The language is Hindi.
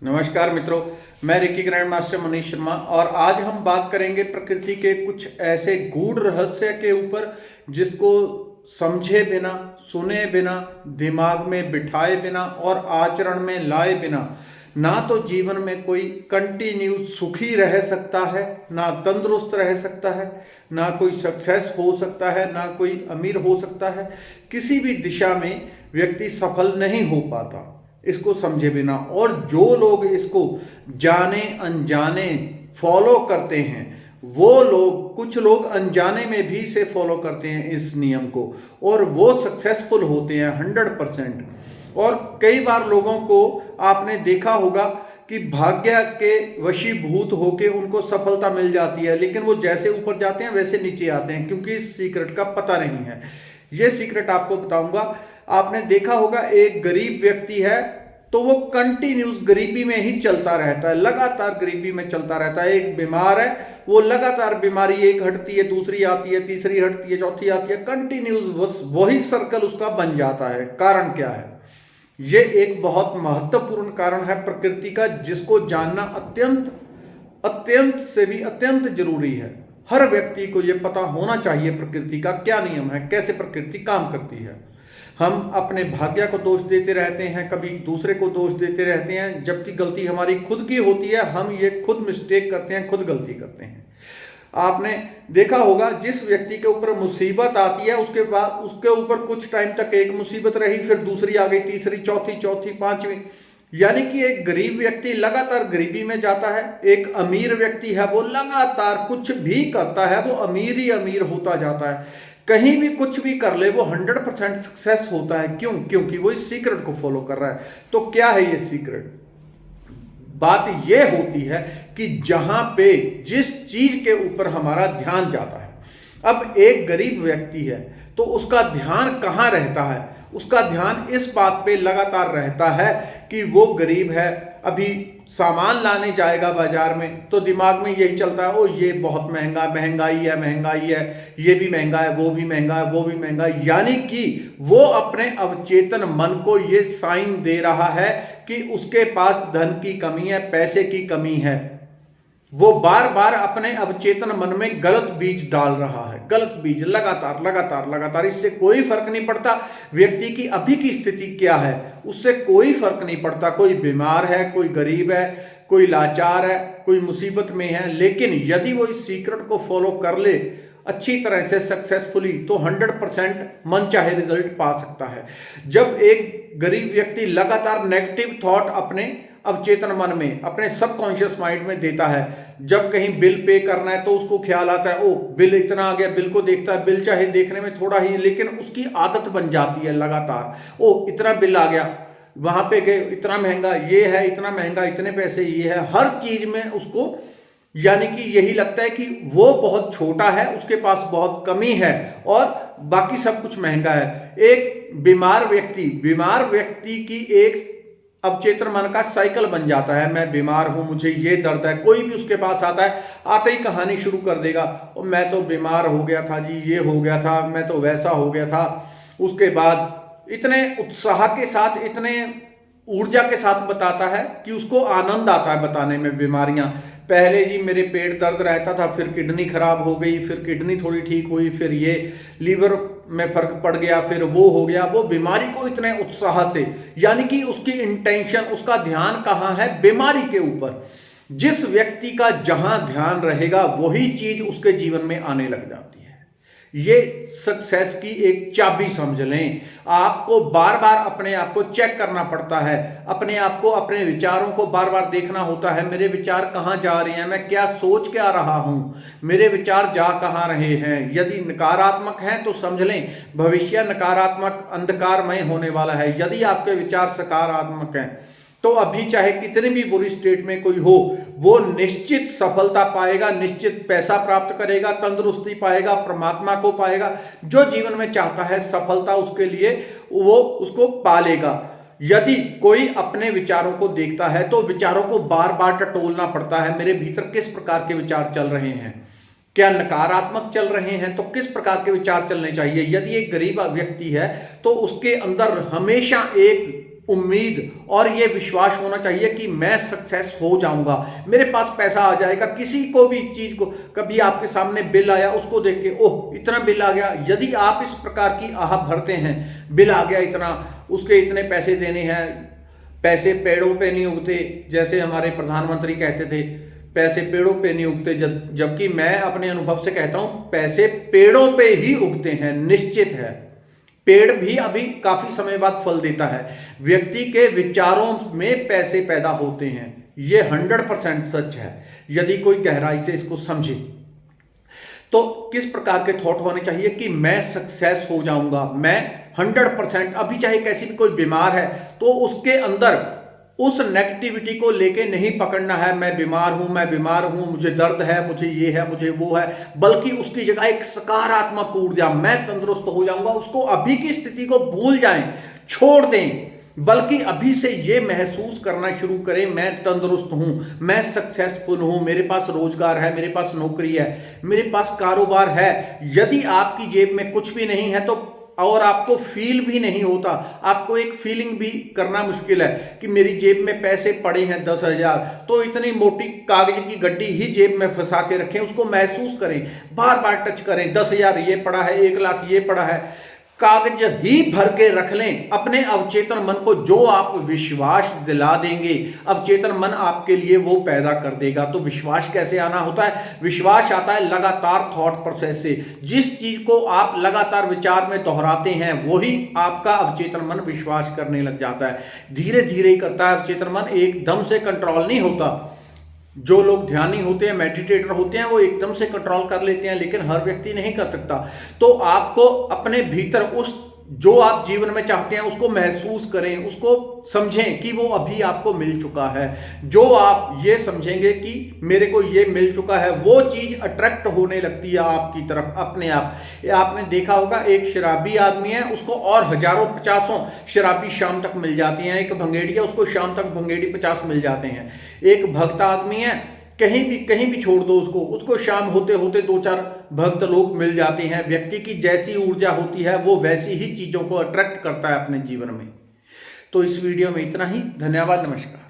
नमस्कार मित्रों, मैं Ricky grand master Manish Sharma और आज हम बात करेंगे प्रकृति के कुछ ऐसे गूढ़ रहस्य के ऊपर जिसको समझे बिना, सुने बिना, दिमाग में बिठाए बिना और आचरण में लाए बिना ना तो जीवन में कोई कंटिन्यू सुखी रह सकता है, ना तंदुरुस्त रह सकता है, ना कोई सक्सेस हो सकता है, ना कोई अमीर हो सकता है। किसी भी दिशा में व्यक्ति सफल नहीं हो पाता इसको समझे बिना। और जो लोग इसको जाने अनजाने फॉलो करते हैं, वो लोग, कुछ लोग अनजाने में भी इसे फॉलो करते हैं इस नियम को, और वो सक्सेसफुल होते हैं 100%। और कई बार लोगों को आपने देखा होगा कि भाग्य के वशीभूत होके उनको सफलता मिल जाती है, लेकिन वो जैसे ऊपर जाते हैं वैसे नीचे आते हैं, क्योंकि इस सीक्रेट का पता नहीं है। ये सीक्रेट आपको बताऊंगा। आपने देखा होगा एक गरीब व्यक्ति है तो वो कंटिन्यूस गरीबी में ही चलता रहता है, लगातार गरीबी में चलता रहता है। एक बीमार है, वो लगातार बीमारी एक हटती है, दूसरी आती है, तीसरी हटती है, चौथी आती है, कंटिन्यूस वही सर्कल उसका बन जाता है। कारण क्या है? ये एक बहुत महत्वपूर्ण कारण है प्रकृति का, जिसको जानना अत्यंत अत्यंत से भी अत्यंत जरूरी है। हर व्यक्ति को यह पता होना चाहिए प्रकृति का क्या नियम है, कैसे प्रकृति काम करती है। हम अपने भाग्य को दोष देते रहते हैं, कभी दूसरे को दोष देते रहते हैं, जबकि गलती हमारी खुद की होती है। हम ये खुद मिस्टेक करते हैं, खुद गलती करते हैं। आपने देखा होगा जिस व्यक्ति के ऊपर मुसीबत आती है उसके बाद उसके ऊपर कुछ टाइम तक एक मुसीबत रही, फिर दूसरी आ गई, तीसरी, चौथी, चौथी, पांचवी। यानी कि एक गरीब व्यक्ति लगातार गरीबी में जाता है, एक अमीर व्यक्ति है वो लगातार कुछ भी करता है, वो अमीर ही अमीर होता जाता है। कहीं भी कुछ भी कर ले वो 100% सक्सेस होता है। क्यों? क्योंकि वो इस सीक्रेट को फॉलो कर रहा है। तो क्या है ये सीक्रेट? बात यह होती है कि जहां पे जिस चीज के ऊपर हमारा ध्यान जाता है, अब एक गरीब व्यक्ति है तो उसका ध्यान कहां रहता है? उसका ध्यान इस बात पे लगातार रहता है कि वो गरीब है, अभी सामान लाने जाएगा बाजार में तो दिमाग में यही चलता है, ओ ये बहुत महंगा, महंगाई है, महंगाई है, ये भी महंगा है, वो भी महंगा है, वो भी महंगा है। यानी कि वो अपने अवचेतन मन को ये साइन दे रहा है कि उसके पास धन की कमी है, पैसे की कमी है। वो बार बार अपने अवचेतन मन में गलत बीज डाल रहा है, गलत बीज लगातार लगातार लगातार। इससे कोई फर्क नहीं पड़ता व्यक्ति की अभी की स्थिति क्या है, उससे कोई फर्क नहीं पड़ता। कोई बीमार है, कोई गरीब है, कोई लाचार है, कोई मुसीबत में है, लेकिन यदि वो इस सीक्रेट को फॉलो कर ले अच्छी तरह से सक्सेसफुली तो 100% मन चाहे रिजल्ट पा सकता है। जब एक गरीब व्यक्ति लगातार नेगेटिव थॉट अपने अवचेतन मन में, अपने सबकॉन्शियस माइंड में देता है, जब कहीं बिल पे करना है तो उसको ख्याल आता है, ओ बिल इतना आ गया, बिल को देखता है, बिल चाहे देखने में थोड़ा ही लेकिन उसकी आदत बन जाती है लगातार, ओ इतना बिल आ गया, वहां पे गए, इतना महंगा ये है, इतना महंगा, इतने पैसे ये है। हर चीज में उसको यानी कि यही लगता है कि वो बहुत छोटा है, उसके पास बहुत कमी है और बाकी सब कुछ महंगा है। एक बीमार व्यक्ति की एक अवचेतन मन का साइकिल बन जाता है, मैं बीमार हूं, मुझे ये दर्द है। कोई भी उसके पास आता है, आते ही कहानी शुरू कर देगा, और मैं तो बीमार हो गया था जी, ये हो गया था, मैं तो वैसा हो गया था। उसके बाद इतने उत्साह के साथ, इतने ऊर्जा के साथ बताता है कि उसको आनंद आता है बताने में बीमारियां। पहले जी मेरे पेट दर्द रहता था, फिर किडनी खराब हो गई, फिर किडनी थोड़ी ठीक हुई, फिर ये लीवर में फर्क पड़ गया, फिर वो हो गया। वो बीमारी को इतने उत्साह से, यानी कि उसकी इंटेंशन, उसका ध्यान कहाँ है? बीमारी के ऊपर। जिस व्यक्ति का जहां ध्यान रहेगा वही चीज उसके जीवन में आने लग जाती है। ये सक्सेस की एक चाबी समझ लें। आपको बार बार अपने आप को चेक करना पड़ता है, अपने आप को, अपने विचारों को बार बार देखना होता है। मेरे विचार कहाँ जा रहे हैं, मैं क्या सोच क्या रहा हूं, मेरे विचार जा कहाँ रहे हैं। यदि नकारात्मक हैं तो समझ लें भविष्य नकारात्मक अंधकारमय होने वाला है। यदि आपके विचार सकारात्मक हैं तो अभी चाहे कितनी भी बुरी स्टेट में कोई हो, वो निश्चित सफलता पाएगा, निश्चित पैसा प्राप्त करेगा, तंदुरुस्ती पाएगा, परमात्मा को पाएगा। जो जीवन में चाहता है सफलता उसके लिए वो उसको पालेगा। यदि कोई अपने विचारों को देखता है तो विचारों को बार बार टटोलना पड़ता है, मेरे भीतर किस प्रकार के विचार चल रहे हैं, क्या नकारात्मक चल रहे हैं तो किस प्रकार के विचार चलने चाहिए। यदि एक गरीब व्यक्ति है तो उसके अंदर हमेशा एक उम्मीद और ये विश्वास होना चाहिए कि मैं सक्सेस हो जाऊंगा, मेरे पास पैसा आ जाएगा। किसी को भी चीज को, कभी आपके सामने बिल आया, उसको देख के ओह इतना बिल आ गया, यदि आप इस प्रकार की आह भरते हैं, बिल आ गया इतना, उसके इतने पैसे देने हैं, पैसे पेड़ों पे नहीं उगते, जैसे हमारे प्रधानमंत्री कहते थे पैसे पेड़ों पे नहीं उगते, जबकि मैं अपने अनुभव से कहता हूं पैसे पेड़ों पे ही उगते हैं, निश्चित है। पेड़ भी अभी काफी समय बाद फल देता है। व्यक्ति के विचारों में पैसे पैदा होते हैं, ये 100% सच है यदि कोई गहराई से इसको समझे। तो किस प्रकार के थॉट होने चाहिए कि मैं सक्सेस हो जाऊंगा, मैं 100%, अभी चाहे कैसी भी कोई बीमार है तो उसके अंदर उस नेगेटिविटी को लेके नहीं पकड़ना है, मैं बीमार हूं, मुझे दर्द है, मुझे ये है, मुझे वो है, बल्कि उसकी जगह एक सकारात्मक ऊर्जा, मैं तंदुरुस्त हो जाऊंगा, उसको अभी की स्थिति को भूल जाएं, छोड़ दें, बल्कि अभी से ये महसूस करना शुरू करें मैं तंदुरुस्त हूं, मैं सक्सेसफुल हूं, मेरे पास रोजगार है, मेरे पास नौकरी है, मेरे पास कारोबार है। यदि आपकी जेब में कुछ भी नहीं है तो, और आपको फील भी नहीं होता, आपको एक फीलिंग भी करना मुश्किल है कि मेरी जेब में पैसे पड़े हैं 10,000, तो इतनी मोटी कागज की गड्डी ही जेब में फंसा के रखें, उसको महसूस करें, बार बार टच करें, 10,000 ये पड़ा है, 1,00,000 ये पड़ा है, कागज ही भर के रख लें अपने अवचेतन मन को। जो आप विश्वास दिला देंगे, अवचेतन मन आपके लिए वो पैदा कर देगा। तो विश्वास कैसे आना होता है? विश्वास आता है लगातार थॉट प्रोसेस से। जिस चीज को आप लगातार विचार में दोहराते हैं वही आपका अवचेतन मन विश्वास करने लग जाता है। धीरे धीरे ही करता है अवचेतन मन, एकदम से कंट्रोल नहीं होता। जो लोग ध्यानी होते हैं, मेडिटेटर होते हैं, वो एकदम से कंट्रोल कर लेते हैं, लेकिन हर व्यक्ति नहीं कर सकता। तो आपको अपने भीतर उस जो आप जीवन में चाहते हैं उसको महसूस करें, उसको समझें कि वो अभी आपको मिल चुका है। जो आप ये समझेंगे कि मेरे को ये मिल चुका है, वो चीज अट्रैक्ट होने लगती है आपकी तरफ अपने आप। आपने देखा होगा एक शराबी आदमी है, उसको और हजारों 50 शराबी शाम तक मिल जाती हैं। एक भंगेड़ी है, उसको शाम तक भंगेड़ी 50 मिल जाते हैं। एक भक्त आदमी है, कहीं भी छोड़ दो उसको शाम होते होते 2-4 भक्त लोग मिल जाते हैं। व्यक्ति की जैसी ऊर्जा होती है वो वैसी ही चीजों को अट्रैक्ट करता है अपने जीवन में। तो इस वीडियो में इतना ही। धन्यवाद, नमस्कार।